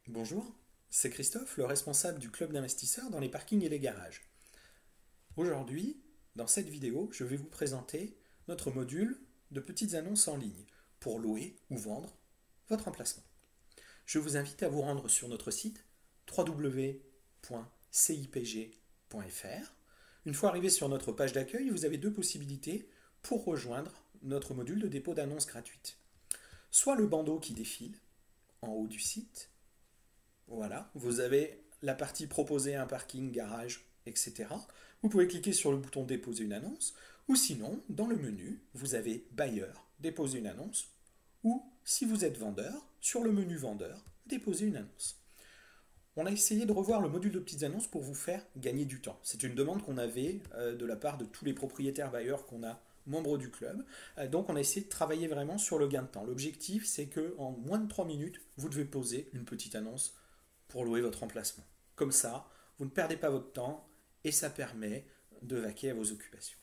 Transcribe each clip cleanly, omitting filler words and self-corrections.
Bonjour, c'est Christophe, le responsable du club d'investisseurs dans les parkings et les garages. Aujourd'hui, dans cette vidéo, je vais vous présenter notre module de petites annonces en ligne pour louer ou vendre votre emplacement. Je vous invite à vous rendre sur notre site www.cipg.fr. Une fois arrivé sur notre page d'accueil, vous avez deux possibilités pour rejoindre notre module de dépôt d'annonces gratuite. Soit le bandeau qui défile en haut du site. Voilà, vous avez la partie proposer un parking, garage, etc. Vous pouvez cliquer sur le bouton déposer une annonce, ou sinon, dans le menu, vous avez Bailleur, déposer une annonce, ou si vous êtes vendeur, sur le menu vendeur, déposer une annonce. On a essayé de revoir le module de petites annonces pour vous faire gagner du temps. C'est une demande qu'on avait de la part de tous les propriétaires bailleurs qu'on a membres du club. Donc on a essayé de travailler vraiment sur le gain de temps. L'objectif, c'est qu'en moins de 3 minutes, vous devez poser une petite annonce pour louer votre emplacement. Comme ça, vous ne perdez pas votre temps et ça permet de vaquer à vos occupations.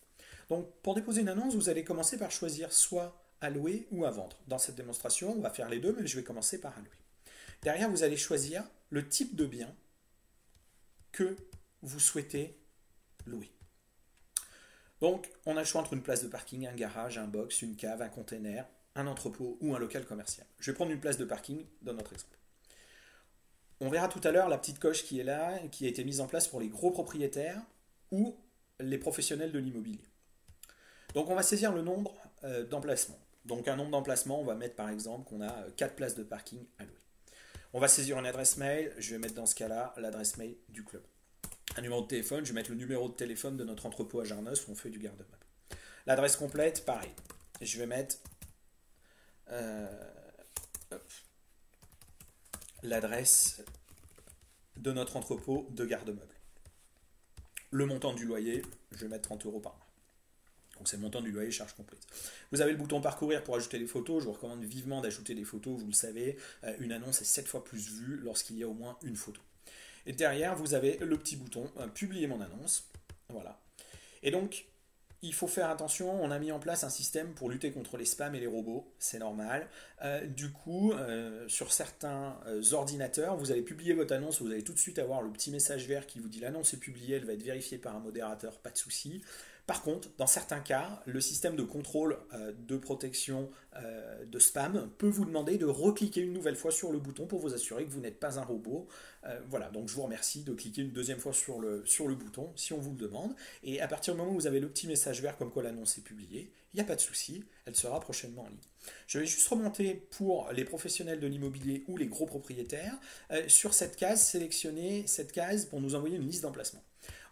Donc pour déposer une annonce, vous allez commencer par choisir soit à louer ou à vendre. Dans cette démonstration, on va faire les deux, mais je vais commencer par à louer. Derrière, vous allez choisir le type de bien que vous souhaitez louer. Donc, on a le choix entre une place de parking, un garage, un box, une cave, un container, un entrepôt ou un local commercial. Je vais prendre une place de parking dans notre exemple. On verra tout à l'heure la petite coche qui est là, qui a été mise en place pour les gros propriétaires ou les professionnels de l'immobilier. Donc on va saisir le nombre d'emplacements. Donc un nombre d'emplacements, on va mettre par exemple qu'on a 4 places de parking à louer. On va saisir une adresse mail, je vais mettre dans ce cas-là l'adresse mail du club. Un numéro de téléphone, je vais mettre le numéro de téléphone de notre entrepôt à Jarnos où on fait du garde-meuble. L'adresse complète, pareil. Je vais mettre l'adresse de notre entrepôt de garde-meuble. Le montant du loyer, je vais mettre 30 € par mois. Donc c'est le montant du loyer, charge comprise. Vous avez le bouton parcourir pour ajouter des photos. Je vous recommande vivement d'ajouter des photos. Vous le savez, une annonce est 7 fois plus vue lorsqu'il y a au moins une photo. Et derrière, vous avez le petit bouton publier mon annonce. Voilà. Et donc, il faut faire attention, on a mis en place un système pour lutter contre les spams et les robots, c'est normal. Du coup, sur certains ordinateurs, vous allez publier votre annonce, vous allez tout de suite avoir le petit message vert qui vous dit l'annonce est publiée, elle va être vérifiée par un modérateur, pas de souci. Par contre, dans certains cas, le système de contrôle de protection de spam peut vous demander de recliquer une nouvelle fois sur le bouton pour vous assurer que vous n'êtes pas un robot. Voilà, donc je vous remercie de cliquer une deuxième fois sur le bouton si on vous le demande. Et à partir du moment où vous avez le petit message vert comme quoi l'annonce est publiée, il n'y a pas de souci, elle sera prochainement en ligne. Je vais juste remonter pour les professionnels de l'immobilier ou les gros propriétaires. Sur cette case, sélectionner cette case pour nous envoyer une liste d'emplacements.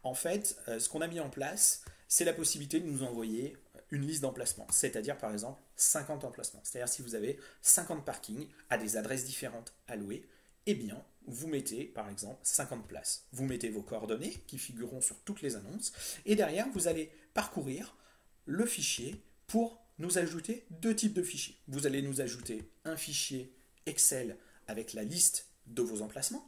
En fait, ce qu'on a mis en place, c'est la possibilité de nous envoyer une liste d'emplacements, c'est-à-dire par exemple 50 emplacements. C'est-à-dire si vous avez 50 parkings à des adresses différentes à louer, eh bien, vous mettez par exemple 50 places. Vous mettez vos coordonnées qui figureront sur toutes les annonces et derrière, vous allez parcourir le fichier pour nous ajouter deux types de fichiers. Vous allez nous ajouter un fichier Excel avec la liste de vos emplacements,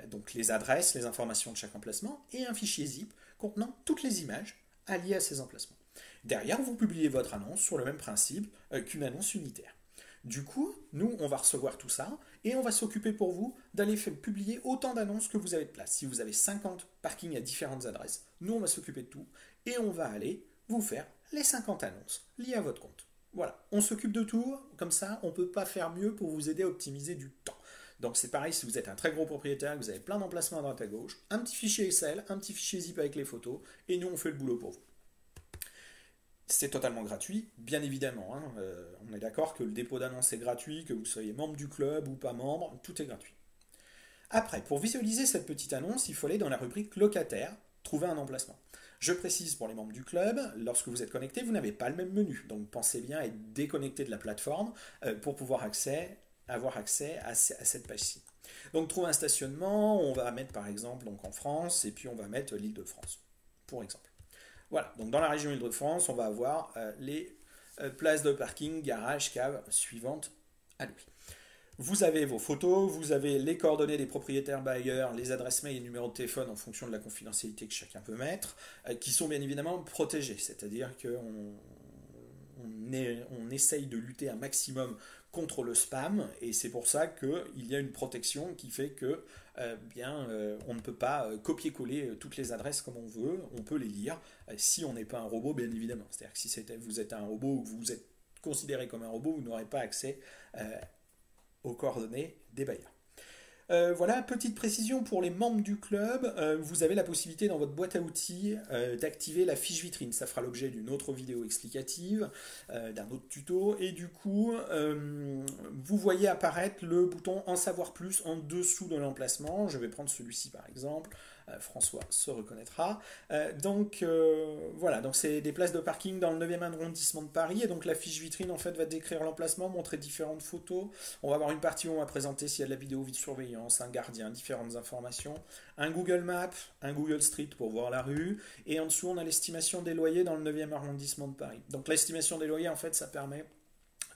donc les adresses, les informations de chaque emplacement, et un fichier zip contenant toutes les images alliées à ces emplacements. Derrière, vous publiez votre annonce sur le même principe qu'une annonce unitaire. Du coup, nous, on va recevoir tout ça et on va s'occuper pour vous d'aller publier autant d'annonces que vous avez de place. Si vous avez 50 parkings à différentes adresses, nous, on va s'occuper de tout et on va aller vous faire les 50 annonces liées à votre compte. Voilà, on s'occupe de tout, comme ça, on ne peut pas faire mieux pour vous aider à optimiser du temps. Donc c'est pareil si vous êtes un très gros propriétaire, que vous avez plein d'emplacements à droite à gauche, un petit fichier Excel, un petit fichier zip avec les photos, et nous on fait le boulot pour vous. C'est totalement gratuit, bien évidemment. Hein. On est d'accord que le dépôt d'annonce est gratuit, que vous soyez membre du club ou pas membre, tout est gratuit. Après, pour visualiser cette petite annonce, il faut aller dans la rubrique locataire, trouver un emplacement. Je précise pour les membres du club, lorsque vous êtes connecté, vous n'avez pas le même menu. Donc pensez bien à être déconnecté de la plateforme pour pouvoir avoir accès à cette page-ci. Donc trouver un stationnement, on va mettre par exemple donc en France, et puis on va mettre l'Île-de-France, pour exemple. Voilà, donc dans la région Île-de-France, on va avoir les places de parking, garage, cave suivantes à louer. Vous avez vos photos, vous avez les coordonnées des propriétaires bailleurs, les adresses mail et numéros de téléphone en fonction de la confidentialité que chacun peut mettre, qui sont bien évidemment protégés, c'est-à-dire qu'on on essaye de lutter un maximum contre le spam, et c'est pour ça qu'il y a une protection qui fait que on ne peut pas copier-coller toutes les adresses comme on veut, on peut les lire si on n'est pas un robot, bien évidemment. C'est-à-dire que si vous êtes un robot ou que vous êtes considéré comme un robot, vous n'aurez pas accès aux coordonnées des bailleurs. Voilà, petite précision pour les membres du club, vous avez la possibilité dans votre boîte à outils d'activer la fiche vitrine. Ça fera l'objet d'une autre vidéo explicative, d'un autre tuto, et du coup, vous voyez apparaître le bouton En savoir plus en dessous de l'emplacement. Je vais prendre celui-ci par exemple. François se reconnaîtra. Voilà, donc c'est des places de parking dans le 9e arrondissement de Paris, et donc la fiche vitrine en fait va décrire l'emplacement, montrer différentes photos. On va avoir une partie où on va présenter s'il y a de la vidéosurveillance, un gardien, différentes informations, un Google Maps, un Google Street pour voir la rue, et en dessous on a l'estimation des loyers dans le 9e arrondissement de Paris. Donc l'estimation des loyers en fait ça permet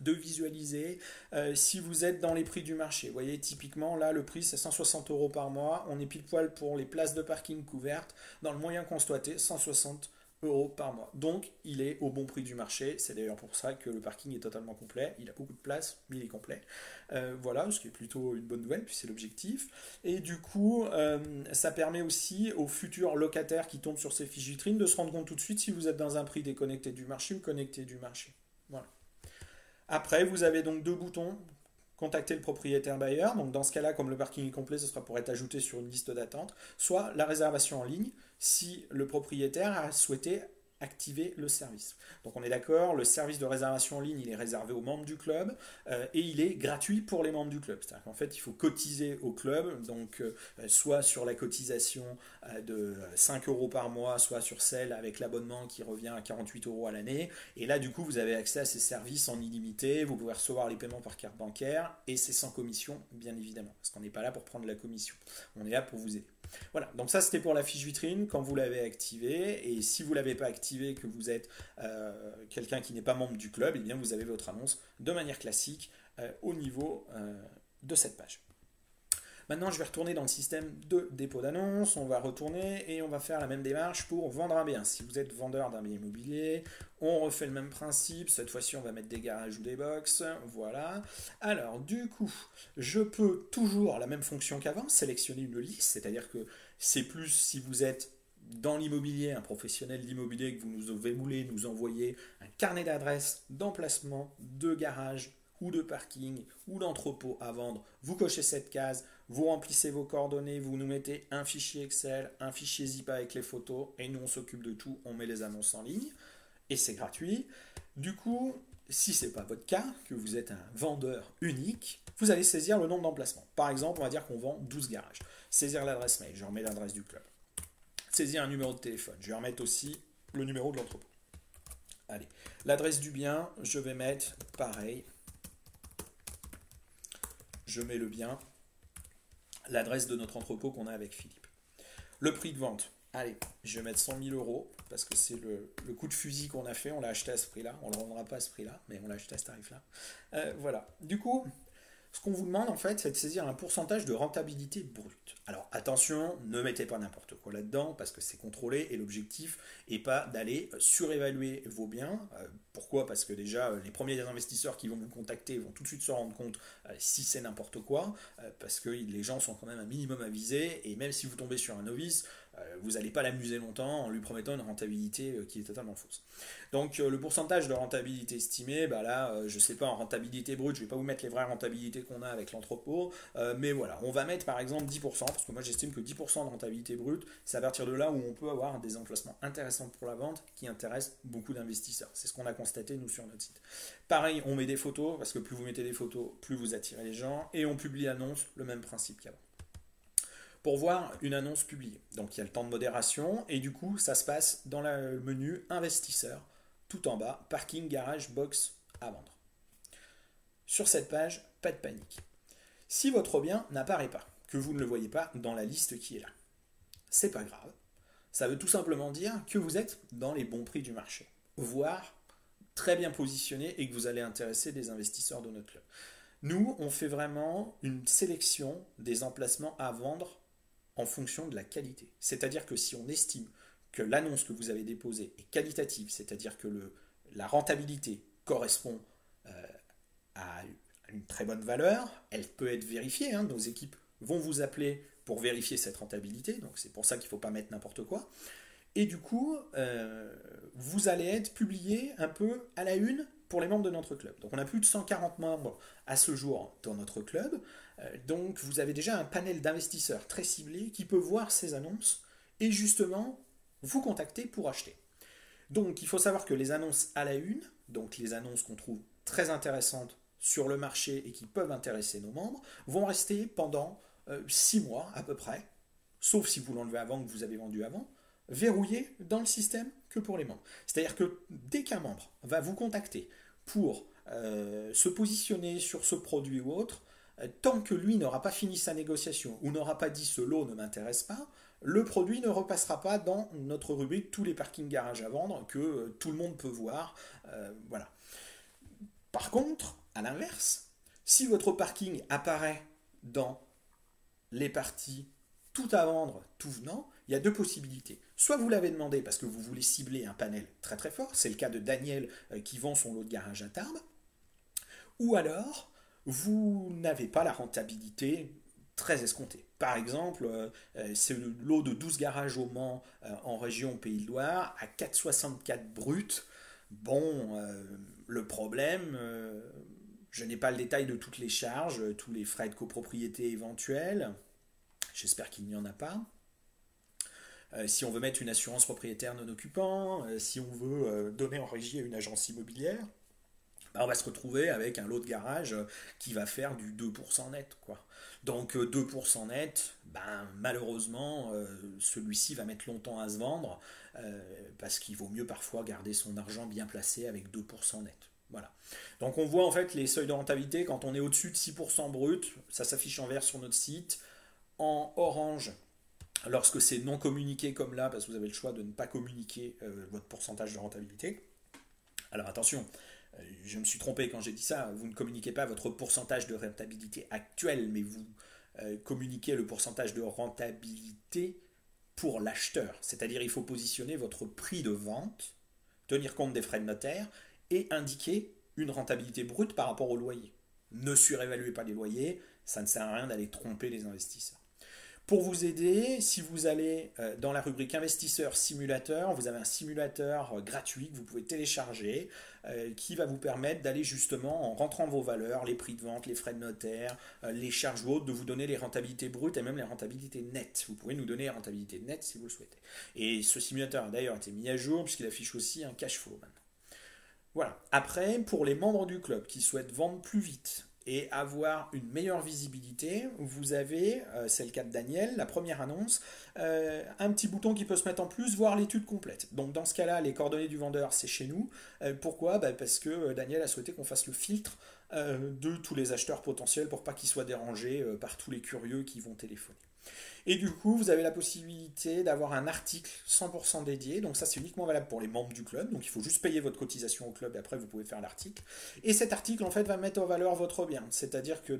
de visualiser si vous êtes dans les prix du marché. Vous voyez, typiquement, là, le prix, c'est 160 € par mois. On est pile poil pour les places de parking couvertes. Dans le moyen constaté, 160 € par mois. Donc, il est au bon prix du marché. C'est d'ailleurs pour ça que le parking est totalement complet. Il a beaucoup de place, mais il est complet. Voilà, ce qui est plutôt une bonne nouvelle, puis c'est l'objectif. Et du coup, ça permet aussi aux futurs locataires qui tombent sur ces fiches vitrines de se rendre compte tout de suite si vous êtes dans un prix déconnecté du marché ou connecté du marché. Voilà. Après, vous avez donc deux boutons. Contacter le propriétaire bailleur. Donc dans ce cas-là, comme le parking est complet, ce sera pour être ajouté sur une liste d'attente. Soit la réservation en ligne, si le propriétaire a souhaité activer le service. Donc on est d'accord, le service de réservation en ligne, il est réservé aux membres du club et il est gratuit pour les membres du club. C'est-à-dire qu'en fait, il faut cotiser au club, donc soit sur la cotisation de 5 € par mois, soit sur celle avec l'abonnement qui revient à 48 € à l'année. Et là, du coup, vous avez accès à ces services en illimité, vous pouvez recevoir les paiements par carte bancaire et c'est sans commission, bien évidemment, parce qu'on n'est pas là pour prendre la commission. On est là pour vous aider. Voilà, donc ça c'était pour la fiche vitrine quand vous l'avez activée, et si vous ne l'avez pas activée, que vous êtes quelqu'un qui n'est pas membre du club, et bien vous avez votre annonce de manière classique au niveau de cette page. Maintenant, je vais retourner dans le système de dépôt d'annonce. On va retourner et on va faire la même démarche pour vendre un bien. Si vous êtes vendeur d'un bien immobilier, on refait le même principe. Cette fois-ci, on va mettre des garages ou des box. Voilà. Alors, du coup, je peux toujours, la même fonction qu'avant, sélectionner une liste. C'est-à-dire que c'est plus si vous êtes dans l'immobilier, un professionnel de l'immobilier, que vous voulez nous envoyer un carnet d'adresses, d'emplacement, de garage ou de parking ou d'entrepôt à vendre, vous cochez cette case, vous remplissez vos coordonnées, vous nous mettez un fichier Excel, un fichier zip avec les photos, et nous on s'occupe de tout, on met les annonces en ligne, et c'est gratuit. Du coup, si ce n'est pas votre cas, que vous êtes un vendeur unique, vous allez saisir le nombre d'emplacements. Par exemple, on va dire qu'on vend 12 garages. Saisir l'adresse mail, je remets l'adresse du club. Saisir un numéro de téléphone, je vais remettre aussi le numéro de l'entrepôt. Allez, l'adresse du bien, je vais mettre pareil. Je mets le bien, l'adresse de notre entrepôt qu'on a avec Philippe. Le prix de vente, allez, je vais mettre 100 000 € parce que c'est le coup de fusil qu'on a fait, on l'a acheté à ce prix-là, on ne le revendra pas à ce prix-là, mais on l'a acheté à ce tarif-là. Voilà, du coup, ce qu'on vous demande en fait, c'est de saisir un pourcentage de rentabilité brute. Alors attention, ne mettez pas n'importe quoi là-dedans parce que c'est contrôlé et l'objectif n'est pas d'aller surévaluer vos biens. Pourquoi? Parce que déjà, les premiers investisseurs qui vont vous contacter vont tout de suite se rendre compte si c'est n'importe quoi, parce que les gens sont quand même un minimum avisés, et même si vous tombez sur un novice, vous n'allez pas l'amuser longtemps en lui promettant une rentabilité qui est totalement fausse. Donc le pourcentage de rentabilité estimé, bah là, je ne sais pas, en rentabilité brute, je ne vais pas vous mettre les vraies rentabilités qu'on a avec l'entrepôt, mais voilà, on va mettre par exemple 10%, parce que moi j'estime que 10% de rentabilité brute, c'est à partir de là où on peut avoir des emplacements intéressants pour la vente qui intéressent beaucoup d'investisseurs. C'est ce qu'on a constaté nous sur notre site. Pareil, on met des photos, parce que plus vous mettez des photos, plus vous attirez les gens, et on publie l'annonce, le même principe qu'avant. Pour voir une annonce publiée. Donc il y a le temps de modération, et du coup ça se passe dans le menu investisseur, tout en bas, parking, garage, box à vendre. Sur cette page, pas de panique. Si votre bien n'apparaît pas, que vous ne le voyez pas dans la liste qui est là, c'est pas grave. Ça veut tout simplement dire que vous êtes dans les bons prix du marché, voire très bien positionné et que vous allez intéresser des investisseurs de notre club. Nous, on fait vraiment une sélection des emplacements à vendre en fonction de la qualité. C'est-à-dire que si on estime que l'annonce que vous avez déposée est qualitative, c'est-à-dire que la rentabilité correspond à une très bonne valeur, elle peut être vérifiée, hein, nos équipes vont vous appeler pour vérifier cette rentabilité, donc c'est pour ça qu'il ne faut pas mettre n'importe quoi. Et du coup, vous allez être publié un peu à la une pour les membres de notre club. Donc on a plus de 140 membres à ce jour dans notre club. Donc vous avez déjà un panel d'investisseurs très ciblé qui peut voir ces annonces et justement vous contacter pour acheter. Donc il faut savoir que les annonces à la une, donc les annonces qu'on trouve très intéressantes sur le marché et qui peuvent intéresser nos membres, vont rester pendant 6 mois à peu près, sauf si vous l'enlevez avant que vous avez vendu avant, verrouillé dans le système que pour les membres. C'est-à-dire que dès qu'un membre va vous contacter pour se positionner sur ce produit ou autre, tant que lui n'aura pas fini sa négociation ou n'aura pas dit ce lot ne m'intéresse pas, le produit ne repassera pas dans notre rubrique tous les parkings garages à vendre que tout le monde peut voir. Voilà. Par contre, à l'inverse, si votre parking apparaît dans les parties tout à vendre, tout venant, il y a deux possibilités. Soit vous l'avez demandé parce que vous voulez cibler un panel très très fort, c'est le cas de Daniel qui vend son lot de garage à Tarbes, ou alors vous n'avez pas la rentabilité très escomptée. Par exemple, c'est le lot de 12 garages au Mans en région Pays de Loire à 4,64 brut. Bon, le problème, je n'ai pas le détail de toutes les charges, tous les frais de copropriété éventuels. J'espère qu'il n'y en a pas. Si on veut mettre une assurance propriétaire non occupant, si on veut donner en régie à une agence immobilière, ben on va se retrouver avec un lot de garage qui va faire du 2% net, quoi. Donc 2% net, ben, malheureusement, celui-ci va mettre longtemps à se vendre parce qu'il vaut mieux parfois garder son argent bien placé avec 2% net. Voilà. Donc on voit en fait les seuils de rentabilité quand on est au-dessus de 6% brut, ça s'affiche en vert sur notre site, en orange lorsque c'est non communiqué comme là, parce que vous avez le choix de ne pas communiquer votre pourcentage de rentabilité. Alors attention, je me suis trompé quand j'ai dit ça, vous ne communiquez pas votre pourcentage de rentabilité actuel, mais vous communiquez le pourcentage de rentabilité pour l'acheteur. C'est-à-dire il faut positionner votre prix de vente, tenir compte des frais de notaire et indiquer une rentabilité brute par rapport au loyer. Ne surévaluez pas les loyers, ça ne sert à rien d'aller tromper les investisseurs. Pour vous aider, si vous allez dans la rubrique investisseur simulateur, vous avez un simulateur gratuit que vous pouvez télécharger qui va vous permettre d'aller justement en rentrant vos valeurs, les prix de vente, les frais de notaire, les charges hautes, de vous donner les rentabilités brutes et même les rentabilités nettes. Vous pouvez nous donner les rentabilités nettes si vous le souhaitez. Et ce simulateur a d'ailleurs été mis à jour puisqu'il affiche aussi un cash flow maintenant. Voilà. Après, pour les membres du club qui souhaitent vendre plus vite et avoir une meilleure visibilité, vous avez, c'est le cas de Daniel, la première annonce, un petit bouton qui peut se mettre en plus, voir l'étude complète. Donc dans ce cas-là, les coordonnées du vendeur, c'est chez nous. Pourquoi ? Parce que Daniel a souhaité qu'on fasse le filtre de tous les acheteurs potentiels pour pas qu'ils soient dérangés par tous les curieux qui vont téléphoner. Et du coup, vous avez la possibilité d'avoir un article 100% dédié. Donc ça, c'est uniquement valable pour les membres du club. Donc il faut juste payer votre cotisation au club et après, vous pouvez faire l'article. Et cet article, en fait, va mettre en valeur votre bien. C'est-à-dire que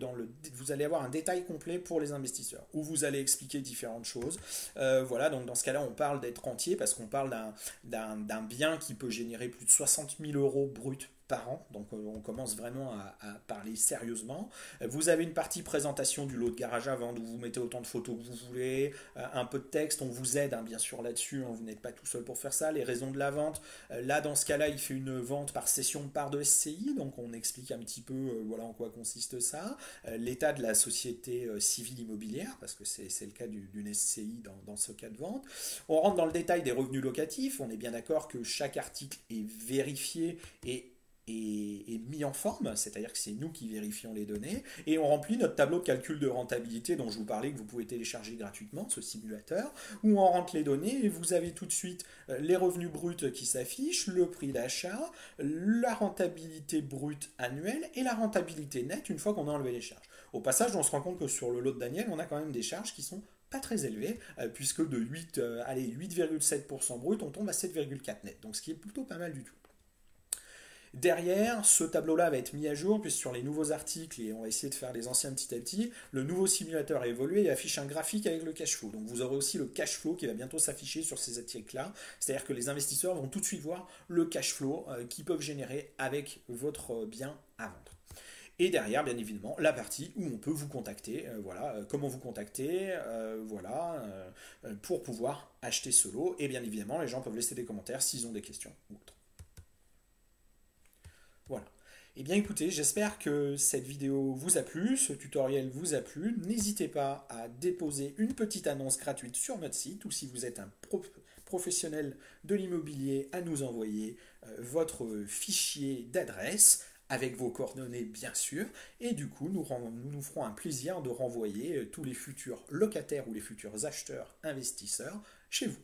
vous allez avoir un détail complet pour les investisseurs où vous allez expliquer différentes choses. Voilà, donc dans ce cas-là, on parle d'être rentier parce qu'on parle d'un bien qui peut générer plus de 60 000 euros bruts par an, donc on commence vraiment à parler sérieusement. Vous avez une partie présentation du lot de garage à vendre où vous mettez autant de photos que vous voulez, un peu de texte, on vous aide bien sûr là-dessus, vous n'êtes pas tout seul pour faire ça, les raisons de la vente. Là dans ce cas-là il fait une vente par cession de part de SCI, donc on explique un petit peu voilà en quoi consiste ça, l'état de la société civile immobilière, parce que c'est le cas d'une SCI dans ce cas de vente. On rentre dans le détail des revenus locatifs, on est bien d'accord que chaque article est vérifié et mis en forme, c'est-à-dire que c'est nous qui vérifions les données, et on remplit notre tableau de calcul de rentabilité dont je vous parlais, que vous pouvez télécharger gratuitement, ce simulateur, où on rentre les données et vous avez tout de suite les revenus bruts qui s'affichent, le prix d'achat, la rentabilité brute annuelle et la rentabilité nette une fois qu'on a enlevé les charges. Au passage, on se rend compte que sur le lot de Daniel, on a quand même des charges qui sont pas très élevées, puisque de 8,7% brut, on tombe à 7,4 net, donc ce qui est plutôt pas mal du tout. Derrière, ce tableau-là va être mis à jour, puisque sur les nouveaux articles, et on va essayer de faire les anciens petit à petit, le nouveau simulateur a évolué et affiche un graphique avec le cash flow. Donc vous aurez aussi le cash flow qui va bientôt s'afficher sur ces articles-là. C'est-à-dire que les investisseurs vont tout de suite voir le cash flow qu'ils peuvent générer avec votre bien à vendre. Et derrière, bien évidemment, la partie où on peut vous contacter, voilà, comment vous contacter, voilà, pour pouvoir acheter ce lot. Et bien évidemment, les gens peuvent laisser des commentaires s'ils ont des questions ou autre. Voilà. Eh bien écoutez, j'espère que cette vidéo vous a plu, ce tutoriel vous a plu. N'hésitez pas à déposer une petite annonce gratuite sur notre site ou si vous êtes un professionnel de l'immobilier, à nous envoyer votre fichier d'adresse avec vos coordonnées bien sûr. Et du coup, nous nous ferons un plaisir de renvoyer tous les futurs locataires ou les futurs acheteurs, investisseurs chez vous.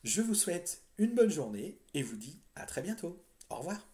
Je vous souhaite une bonne journée et vous dis à très bientôt. Au revoir.